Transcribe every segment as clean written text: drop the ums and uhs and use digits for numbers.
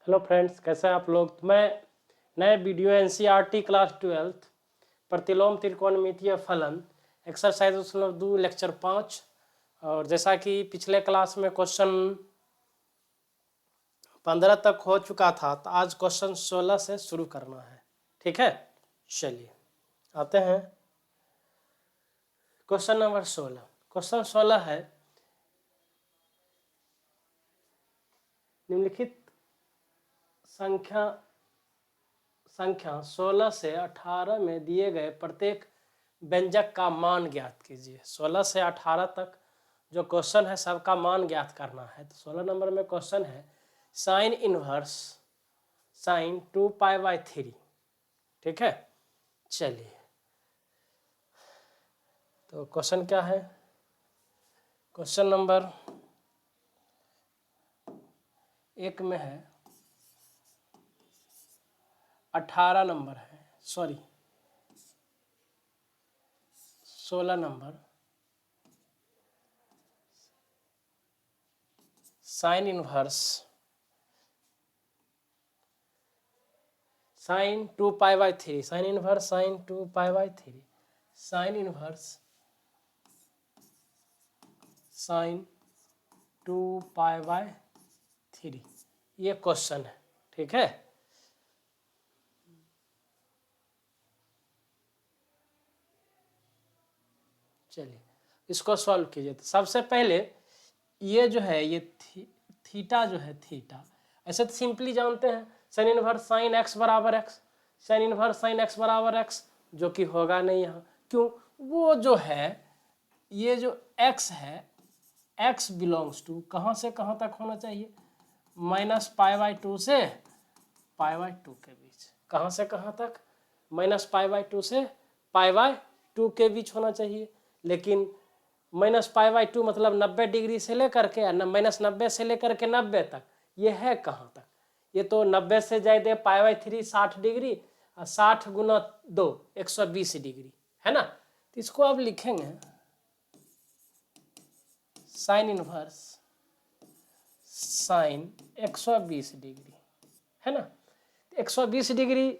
Hello friends, कैसे हैं आप लोग। तो मैं नए वीडियो एनसीईआरटी क्लास 12 प्रतिलोम त्रिकोणमितीय फलन एक्सरसाइज 2 लेक्चर 5। और जैसा कि पिछले क्लास में क्वेश्चन 15 तक हो चुका था, तो आज क्वेश्चन 16 से शुरू करना है। ठीक है, चलिए आते हैं क्वेश्चन नंबर 16। क्वेश्चन 16 है, निम्नलिखित संख्या 16 से 18 में दिए गए प्रत्येक व्यंजक का मान ज्ञात कीजिए। 16 से 18 तक जो क्वेश्चन है सबका मान ज्ञात करना है। तो 16 नंबर में क्वेश्चन है साइन इनवर्स साइन 2π/3। ठीक है, चलिए तो क्वेश्चन क्या है। क्वेश्चन नंबर 1 में है 18 नंबर है, sorry 16 number sine inverse sine 2π/3 sine inverse sine 2π/3 sine inverse sine 2π/3 ये क्वेश्चन है। ठीक है, चलिए इसको सॉल्व कीजिए। तो सबसे पहले ये जो है ये थीटा जो है थीटा, ऐसे तो सिंपली जानते हैं साइन इनवर्स साइन एक्स बराबर x, sign inverse sine x बराबर एक्स, जो कि होगा नहीं यहाँ। क्यों? वो जो है ये जो x है x बिलोंग्स टू कहाँ से कहाँ तक होना चाहिए, -π/2 से π/2 के बीच। कहाँ से कहाँ तक? -π/2 से π/2 के बीच होना चाहिए। लेकिन -π/2 मतलब 90 डिग्री से लेकर के -90 से लेकर के 90 तक, ये है कहाँ तक? ये तो 90 से ज्यादा π/3 60 डिग्री और 60 गुना 2 120 डिग्री है ना। तो इसको अब लिखेंगे साइन इनवर्स साइन 120 डिग्री है ना। 120 डिग्री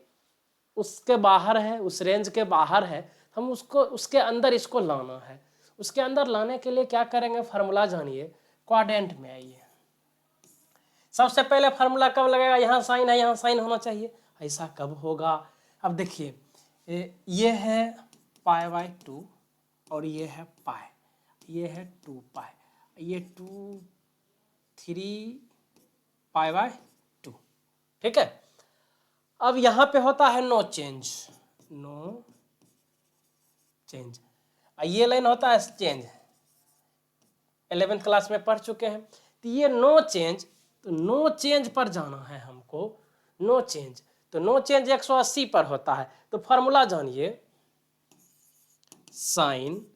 उसके बाहर है, उस रेंज के बाहर है, हम उसको उसके अंदर इसको लाना है। उसके अंदर लाने के लिए क्या करेंगे, फार्मूला जानिए। क्वाड्रेंट में आइए। सबसे पहले फार्मूला कब लगेगा, यहाँ साइन है यहाँ साइन होना चाहिए। ऐसा कब होगा? अब देखिए ये है π/2 और ये है पाई, ये है 2π, ये 3π/2। ठीक है, अब यहाँ पे होता है नो चेंज, नो चेंज। ये लाइन होता है चेंज, 11th क्लास में पढ़ चुके हैं। तो ये नो चेंज, तो नो चेंज पर जाना है हमको। नो चेंज, तो नो चेंज 180 पर होता है। तो फॉर्मूला जानिए, साइन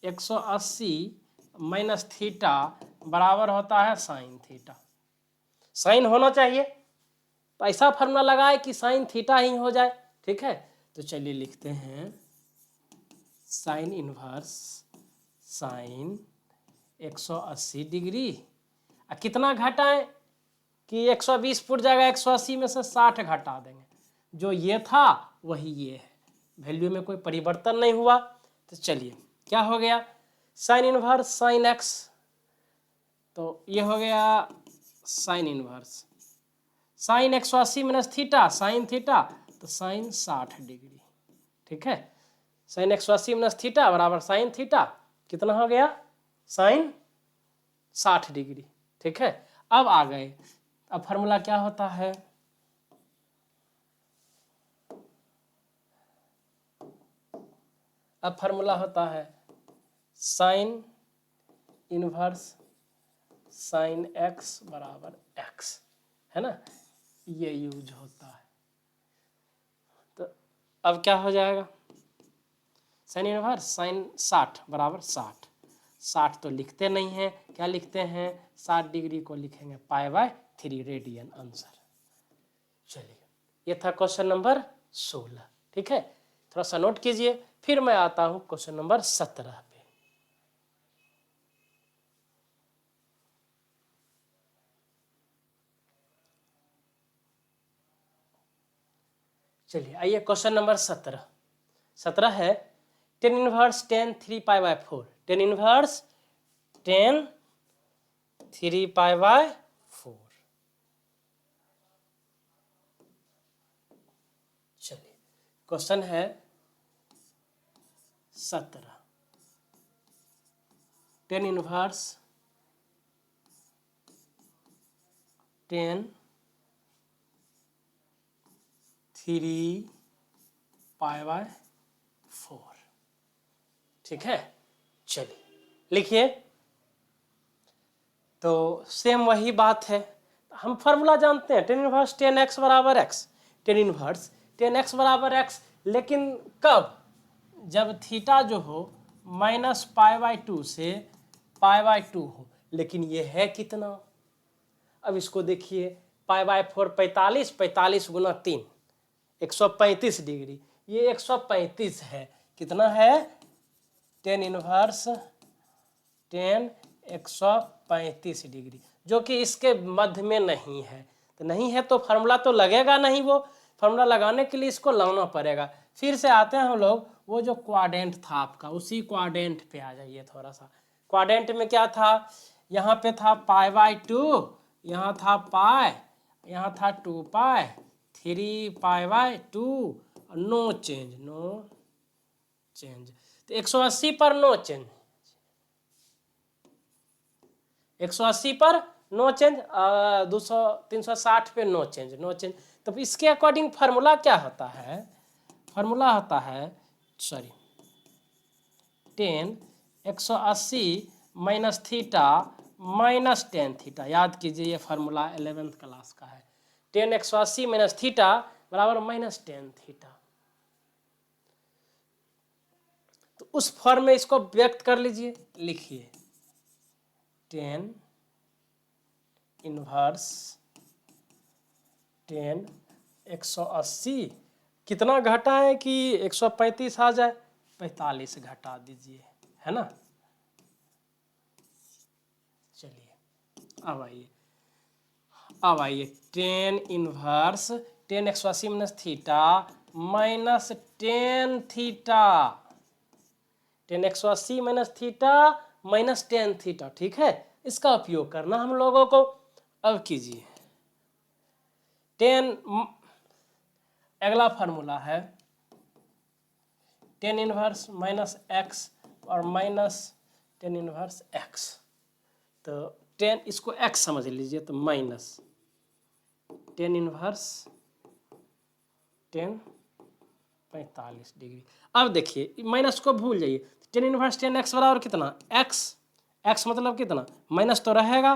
180 माइनस थीटा बराबर होता है साइन थीटा। साइन होना चाहिए तो ऐसा फॉर्मूला लगाए कि साइन थीटा ही हो जाए। ठीक है, तो चलिए लिखते हैं साइन इनवर्स साइन 180 डिग्री। कितना घटाएं कि 120 फुट जाएगा, 180 में से 60 घटा देंगे। जो ये था वही ये है, वैल्यू में कोई परिवर्तन नहीं हुआ। तो चलिए क्या हो गया, साइन इनवर्स साइन एक्स, तो ये हो गया sign inverse sign 180 minus theta sine theta, तो साइन 60 डिग्री। ठीक है, साइन 180 माइनस थीटा बराबर साइन थीटा, कितना हो गया, साइन 60 डिग्री। ठीक है, अब आ गए, अब फार्मूला क्या होता है, अब फार्मूला होता है साइन इनवर्स साइन एक्स बराबर एक्स, है ना, ये यूज होता है। तो अब क्या हो जाएगा, साइन इनवर्स साइन 60 बराबर 60, 60 तो लिखते नहीं हैं, क्या लिखते हैं, 60 डिग्री को लिखेंगे π/3 रेडियन आंसर। चलिए ये था क्वेश्चन नंबर 16। ठीक है, थोड़ा सा नोट कीजिए, फिर मैं आता हूं क्वेश्चन नंबर 17 पे। चलिए आइए क्वेश्चन नंबर 17 है टेन इनवर्स टेन 3 पाई/4 टेन इनवर्स टेन 3 पाई/4। चलिए क्वेश्चन है 17 टेन इनवर्स टेन 3 पाई/4। ठीक है, चलिए लिखिए। तो सेम वही बात है, हम फार्मूला जानते हैं टेन इनवर्स टेन एक्स बराबर x, ten inverse ten x बराबर एक्स, लेकिन कब? जब थीटा जो हो -π/2 से π/2 हो। लेकिन ये है कितना? अब इसको देखिए, π/4 45, 45 गुना 3 135 डिग्री, ये 135 है। कितना है? टेन इनवर्स टेन 135 डिग्री, जो कि इसके मध्य में नहीं है। तो नहीं है तो फार्मूला तो लगेगा नहीं, वो फार्मूला लगाने के लिए इसको लाना पड़ेगा। फिर से आते हैं हम लोग, वो जो क्वाड्रेंट था आपका, उसी क्वाड्रेंट पे आ जाइए थोड़ा सा। क्वाड्रेंट में क्या था? यहाँ पे था π/2, यहाँ था पाई, यहाँ था 2 पाई, 3 पाई/2, नो चेंज, नो चेंज। तो 180 पर नो चेंज, 180 पर नो चेंज, 200 360 पे नो चेंज, नो चेंज। तो इसके अकॉर्डिंग फार्मूला क्या होता है? फार्मूला होता है, sorry, ten 180 minus theta minus tan theta. याद कीजिए ये फार्मूला 11th क्लास का है। टेन 180 माइनस थीटा बराबर माइनस टेन थीटा। तो उस फॉर्म में इसको व्यक्त कर लीजिए, लिखिए टेन इनवर्स टेन 180 कितना घटा है कि 135 आ जाए, 45 घटा दीजिए, है ना। चलिए अब आइए ten inverse ten 180 minus theta minus tan theta, ten 180 minus theta minus tan theta. ठीक है, इसका उपयोग करना हम लोगों को। अब कीजिए टेन, अगला फार्मूला है टेन इनवर्स माइनस एक्स और माइनस टेन इनवर्स एक्स। तो टेन, इसको एक्स समझ लीजिए, तो minus ten inverse ten 45 degree. अब देखिए माइनस को भूल जाइए, टेन इनवर्स टेन एक्स बराबर कितना? एक्स, एक्स मतलब कितना? माइनस तो रहेगा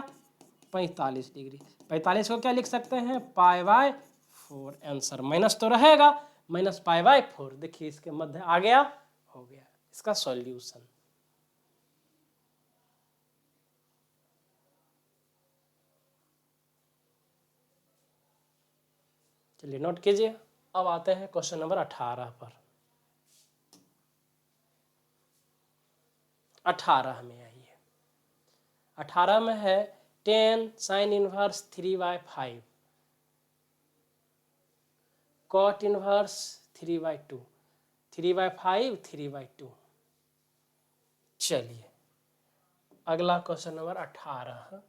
45 डिग्री। 45 को क्या लिख सकते हैं? π/4। आंसर माइनस तो रहेगा, माइनस π/4। देखिए इसके मध्य आ गया, हो गया इसका सॉल्यूशन। चलिए नोट कीजिए। अब आते हैं क्वेश्चन नंबर 18 पर। 18 में आइए, 18 में है tan sine inverse 3/5 cot inverse 3/2, 3/5 3/2। चलिए अगला question number 18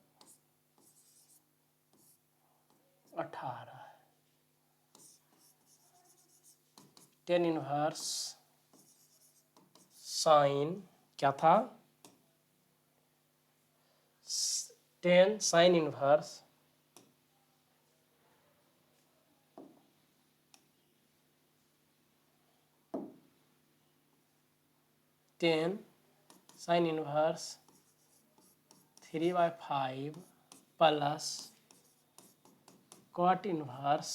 tan inverse sine, क्या था? Tan sine inverse tan sine inverse 3/5 plus cot inverse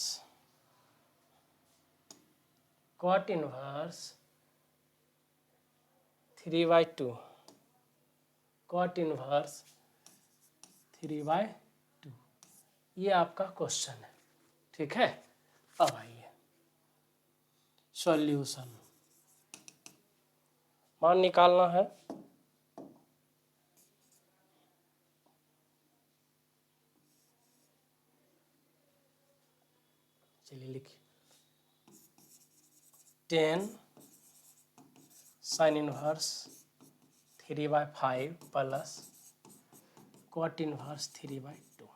3/2, cot inverse 3/2। ये आपका क्वेश्चन है। ठीक है, अब आइए सॉल्यूशन। मान निकालना है। चलिए लिखिए 10 sine inverse 3/5 plus cot inverse 3/2।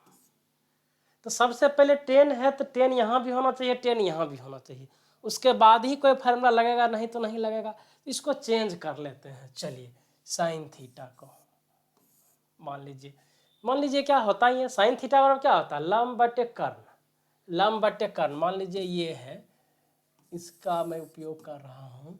तो सबसे पहले 10 है तो 10 यहाँ भी होना चाहिए, 10 यहाँ भी होना चाहिए, उसके बाद ही कोई फार्मूला लगेगा, नहीं तो नहीं लगेगा। इसको चेंज कर लेते हैं। चलिए साइन थीटा को मान लीजिए क्या होता है, ये साइन थीटा बराबर क्या होता है, लंब बटे कर्ण। लंब बटे कर्ण मान लीजिए ये है, इसका मैं उपयोग कर रहा हूँ।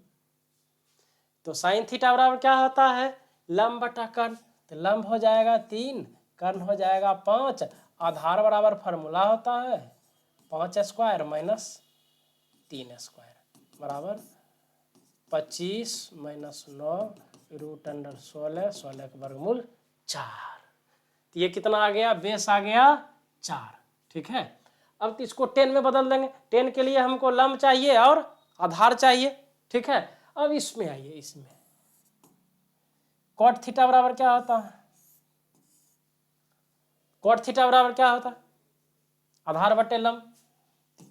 तो साइन थीटा बराबर क्या होता है, लंब बटा कर्ण। तो लंब हो जाएगा 3, कर्ण हो जाएगा 5, आधार बराबर फार्मूला होता है 5 स्क्वायर माइनस 3 स्क्वायर बराबर 25 माइनस 9 रूट अंडर 16, 16 का वर्गमूल 4। तो ये कितना आ गया, बेस आ गया 4। ठीक है, अब तो इसको 10 में बदल देंगे। 10 के लिए हमको लंब चाहिए और आधार चाहिए। ठीक है, अब इसमें आइए, इसमें कॉट थीटा बराबर क्या होता है, कॉट थीटा बराबर क्या होता है, आधार बटे लंब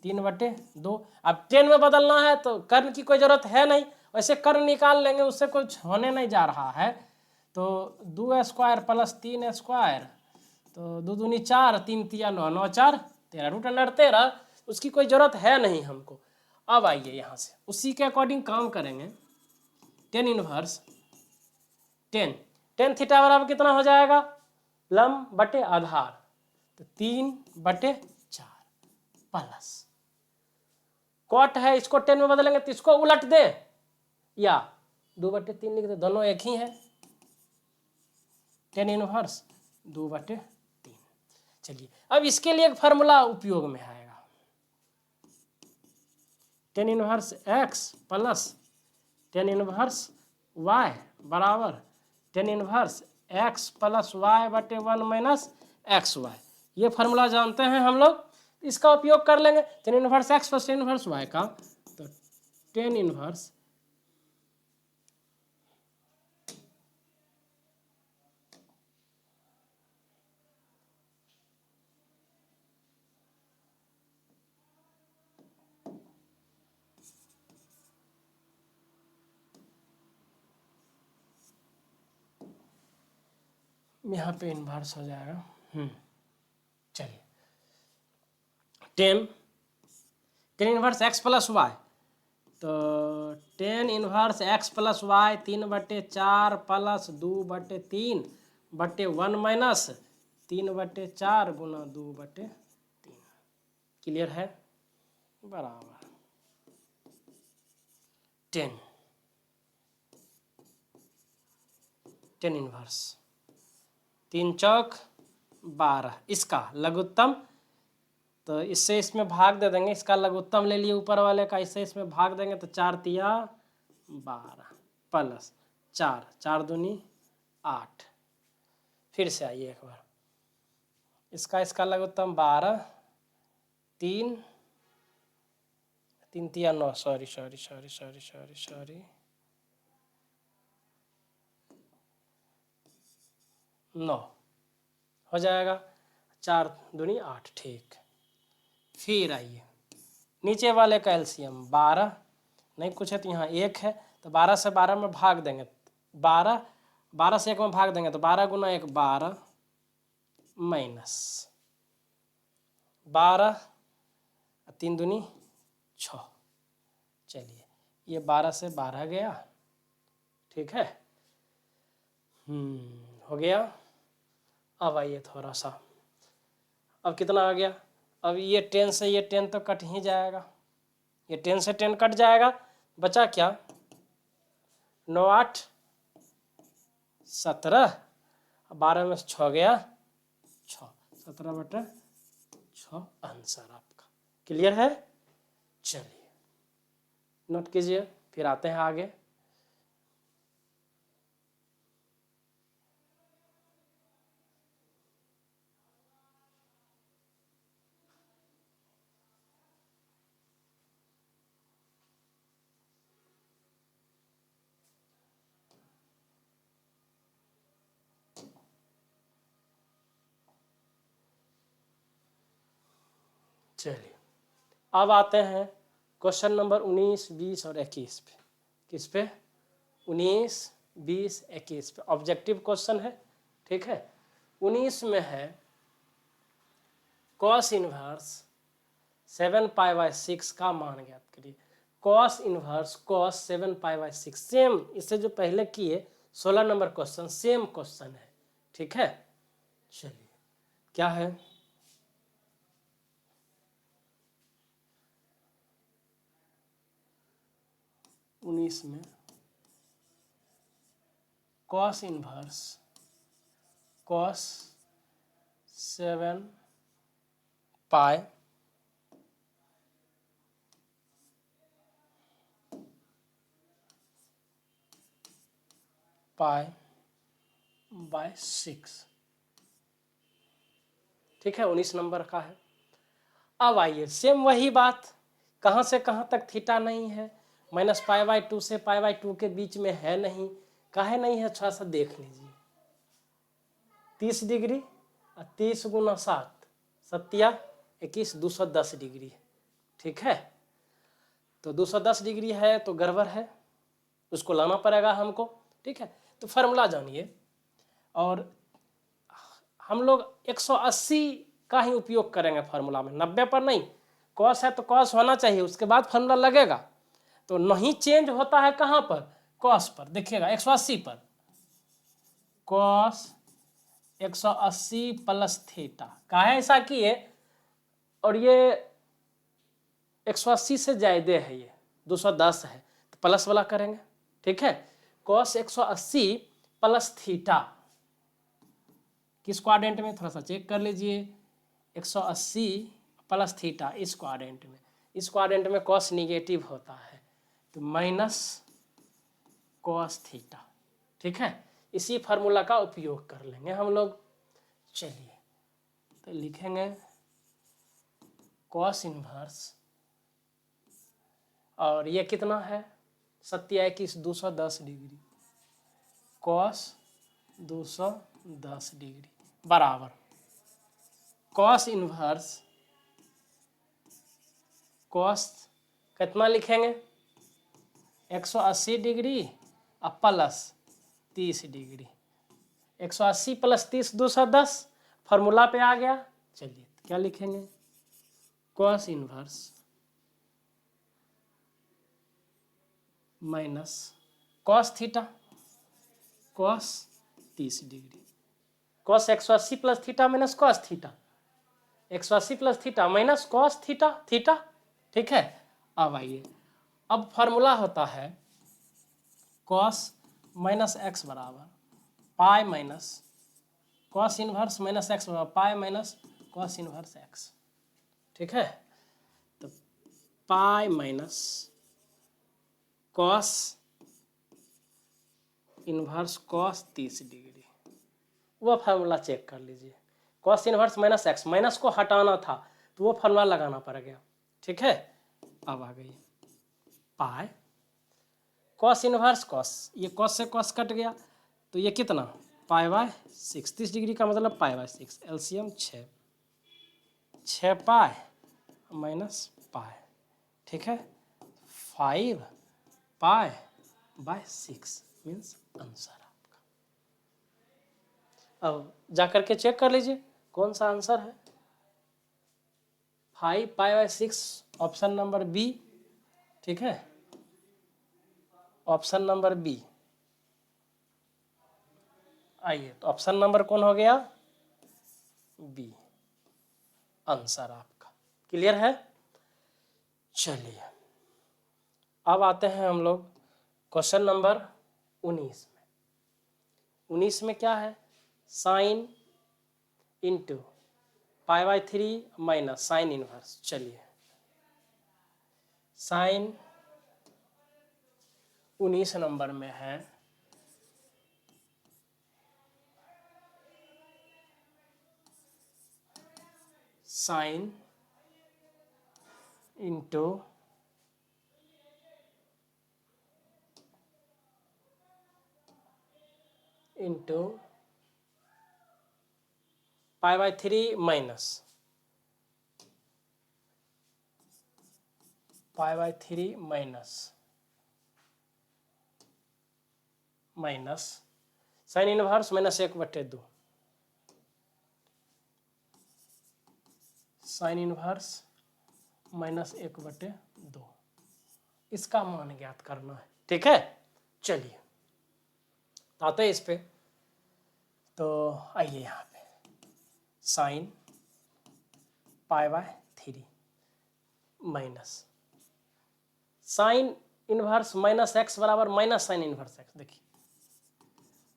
3/2। अब 10 में बदलना है तो कर्ण की कोई जरूरत है नहीं, वैसे कर्ण निकाल लेंगे, उससे कुछ होने नहीं जा रहा है। तो 2 स्क्वायर प्लस 3 स्क्वायर, तो 2 दूनी 4, 3 तिया 9, 9 4 13 रूट अंडर 13, उसकी कोई जरूरत है नहीं हमको। अब आइए यहाँ से उसी के अकॉर्डिंग काम करेंगे। 10 इनवर्स 10 थीटा बराबर कितना हो जाएगा, लंब बटे आधार, तो 3/4 प्लस कॉट है, इसको 10 में बदलेंगे तो इसको उलट दे या 2/3 लिख दे, दोनों एक ही है। 10 इनवर्स 2/3। चलिए अब इसके लिए एक फार्मूला उपयोग में आएगा, 10 inverse x plus 10 inverse y बराबर 10 इनवर्स x प्लस y बटे 1 माइनस एक्स वाई। ये फार्मूला जानते हैं हम लोग, इसका उपयोग कर लेंगे। 10 inverse x plus 10 inverse y का, तो 10 इनवर्स यहाँ पे इन्वर्स हो जाएगा। चलिए 10 इनवर्स x प्लस वाई, तो 10 inverse x plus Y 3/4 plus 2/3 बटे 1 माइनस 3/4 गुना 2/3। क्लियर है, बराबर 10 इनवर्स 3 चौक 12, इसका लघुत्तम, तो इससे इसमें भाग दे देंगे, इसका लघुत्तम ले लिए ऊपर वाले का, इससे इसमें भाग देंगे तो 4 तिया 12 प्लस 4, 4 दूनी 8। फिर से आइए एक बार, इसका लघुत्तम 12, 3 तिया 9, सॉरी 9 हो जाएगा, 4 दूनी 8। ठीक, फिर आइए नीचे वाले का एलसीएम 12, नहीं कुछ है तो यहाँ 1 है, तो 12 से 12 में भाग देंगे, 12 से 1 में भाग देंगे तो 12 गुना 1 12 माइनस 12, 3 दूनी 6। चलिए ये 12 से 12 गया। ठीक है, हो गया। अब आइए थोड़ा सा, अब कितना आ गया, अब ये 10 से ये 10 तो कट ही जाएगा, ये 10 से 10 कट जाएगा, बचा क्या, 9 8 17, 12 में से 6 गया 6, 17/6 आंसर आपका। क्लियर है, चलिए नोट कीजिए, फिर आते हैं आगे। चलिए अब आते हैं क्वेश्चन नंबर 19, 20 और 21 पे। किस पे? 19, 20, 21 पे ऑब्जेक्टिव क्वेश्चन है। ठीक है, 19 में है कॉस इनवर्स 7π/6 का मान ज्ञात करिए। कॉस इनवर्स कॉस 7π/6 सेम, इससे जो पहले किए 16 नंबर क्वेश्चन सेम क्वेश्चन है। ठीक है, चलिए क्या है? उन्नीस में कॉस इनवर्स कॉस 7π/6 ठीक है, 19 नंबर का है। अब आइए सेम वही बात, कहाँ से कहाँ तक थीटा नहीं है, -π/2 से π/2 के बीच में है नहीं। काहे नहीं है, थोड़ा सा देख लीजिए। 30 डिग्री और 30 गुना 7 सत्या 21, 210 डिग्री। ठीक है, तो 210 डिग्री है तो गड़बड़ है, उसको लाना पड़ेगा हमको। ठीक है, तो फार्मूला जानिए, और हम लोग 180 का ही उपयोग करेंगे फार्मूला में, 90 पर नहीं। कॉस है तो कॉस होना चाहिए, उसके बाद फार्मूला लगेगा। तो नहीं चेंज होता है कहाँ पर? कॉस पर। देखिएगा 180 पर कॉस 180 प्लस थीटा। काहे ऐसा किए? और ये 180 से ज्यादा है, ये 210 है तो प्लस वाला करेंगे। ठीक है, कॉस 180 प्लस थीटा किस क्वाड्रेंट में, थोड़ा सा चेक कर लीजिए। 180 प्लस थीटा इस क्वाड्रेंट में, इस क्वाड्रेंट में कॉस निगेटिव होता है तो माइनस कॉस थीटा। ठीक है, इसी फार्मूला का उपयोग कर लेंगे हम लोग। चलिए तो लिखेंगे कॉस इनवर्स, और ये कितना है? 27, 210 डिग्री, कॉस 210 डिग्री बराबर कॉस इनवर्स कॉस कितना लिखेंगे? 180 डिग्री और प्लस 30 डिग्री। 180 प्लस 30 210, फार्मूला पे आ गया। चलिए क्या लिखेंगे? Cos inverse minus cos theta, cos 30 degree, cos 180 plus theta minus cos theta, 180 plus theta minus cos theta theta. ठीक है, अब आइए, अब फार्मूला होता है कॉस माइनस एक्स बराबर pi minus cos inverse minus x बराबर pi minus cos inverse x. ठीक है, तो pi minus cos inverse cos 30 degree, वह फार्मूला चेक कर लीजिए। Cos inverse minus x, minus को हटाना था तो वो फार्मूला लगाना पड़ गया। ठीक है, अब आ गई पाई कॉस इनवर्स कॉस, ये कॉस से कॉस कट गया तो ये कितना? π/6, 30 डिग्री का मतलब π/6, एलसीएम 6 पाई माइनस पाई। ठीक है, 5π/6 मीन्स आंसर आपका। अब जा करके चेक कर लीजिए कौन सा आंसर है। 5π/6 ऑप्शन नंबर बी। ठीक है, ऑप्शन नंबर बी। आइए तो ऑप्शन नंबर कौन हो गया? बी आंसर आपका। क्लियर है? चलिए अब आते हैं हम लोग क्वेश्चन नंबर 19 में। 19 में क्या है? Sine into π/3 minus sine inverse. चलिए साइन 19 नंबर में है sine into π/3 minus π/3 minus sine inverse -1/2 sine inverse -1/2 इसका मान ज्ञात करना है। ठीक है, चलिए आते हैं इस पे। तो आइए यहाँ पे sine π/3 minus sine inverse -x बराबर माइनस साइन इनवर्स x। देखिए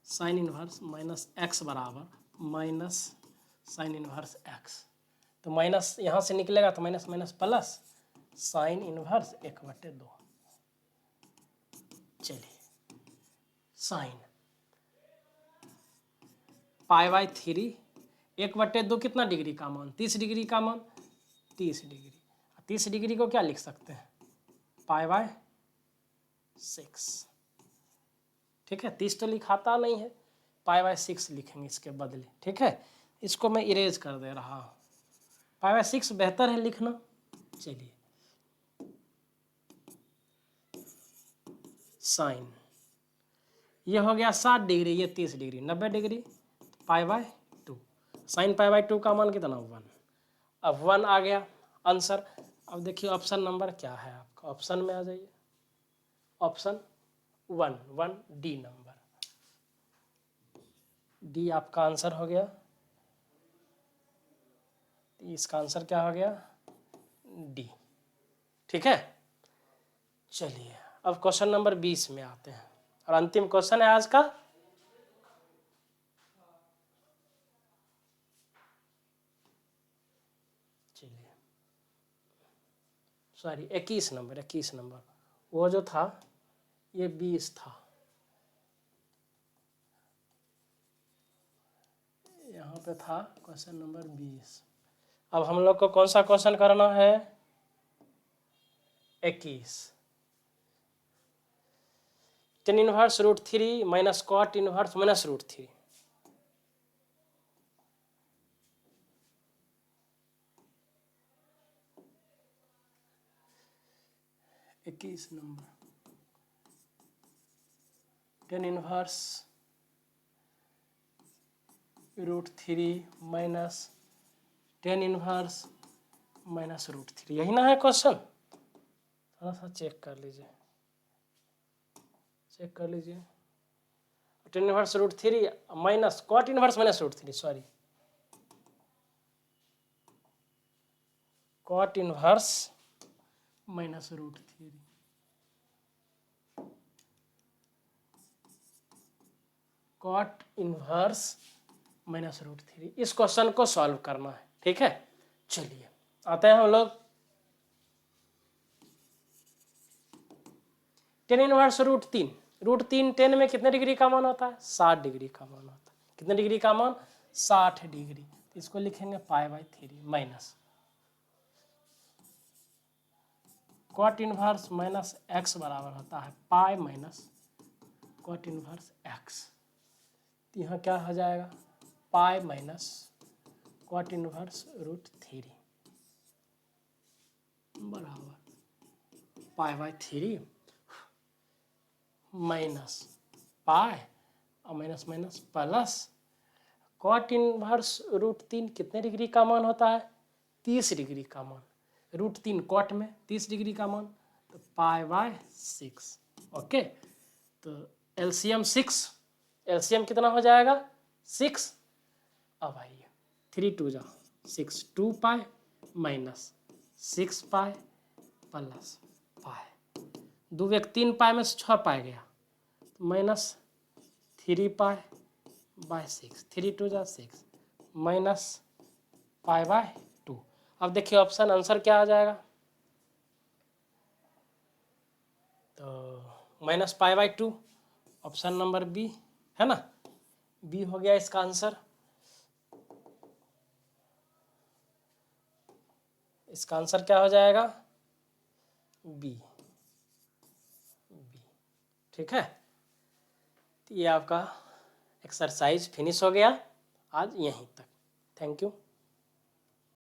साइन इनवर्स -x बराबर माइनस साइन इनवर्स x, तो माइनस यहाँ से निकलेगा तो minus minus plus sine inverse 1/2। चलिए साइन π/3 1/2 कितना डिग्री का मान? 30 डिग्री का मान, 30 डिग्री। 30 डिग्री को क्या लिख सकते हैं? π/6। ठीक है, 30 तो लिखाता नहीं है, π/6 लिखेंगे इसके बदले। ठीक है, इसको मैं इरेज कर दे रहा हूँ, π/6 बेहतर है लिखना। चलिए साइन ये हो गया 60 डिग्री, ये 30 डिग्री, 90 डिग्री, π/2। साइन π/2 का मान कितना? 1। अब 1 आ गया आंसर। अब देखिए ऑप्शन नंबर क्या है आपका, ऑप्शन में आ जाइए। ऑप्शन 1 डी नंबर, डी आपका आंसर हो गया। इसका आंसर क्या हो गया? डी। ठीक है, चलिए अब क्वेश्चन नंबर 20 में आते हैं और अंतिम क्वेश्चन है आज का। चलिए सॉरी 21 नंबर, वो जो था ये 20 था, यहाँ पे था क्वेश्चन नंबर 20। अब हम लोग को कौन सा क्वेश्चन करना है? 21। tan inverse √3 minus cot inverse -√3। Number tan inverse √3 minus tan inverse -√3, यही ना है क्वेश्चन? थोड़ा सा चेक कर लीजिए, tan inverse √3 minus cot inverse -√3, sorry cot inverse -√3। cot inverse -√3, इस क्वेश्चन को सॉल्व करना है। ठीक है, चलिए आते हैं हम लोग। tan इनवर्स √3 tan में कितने डिग्री का मान होता है? 60 डिग्री का मान होता है। कितने डिग्री का मान? 60 डिग्री। तो इसको लिखेंगे π/3 माइनस cot इनवर्स -x बराबर होता है pi minus cot inverse x। तो यहाँ क्या हो जाएगा? पाई माइनस cot इनवर्स √3 बराबर π/3 माइनस पाई और minus minus plus cot inverse √3 कितने डिग्री का मान होता है? 30 डिग्री का मान। √3 cot में 30 डिग्री का मान, तो π/6। ओके, तो एलसीएम 6, एलसीएम कितना हो जाएगा? 6। अब आइए 3 2 जा 6, 2 pi minus 6 pi plus pi, 2 एक 3 पाई में से 6 पाई गया, तो माइनस 3 पाई/6, 3 2 जा 6 माइनस π/2। अब देखिए ऑप्शन आंसर क्या आ जाएगा? तो -π/2, ऑप्शन नंबर बी है ना, बी हो गया इसका आंसर। इसका आंसर क्या हो जाएगा? बी। ठीक है, तो ये आपका एक्सरसाइज फिनिश हो गया आज यहीं तक। Thank you.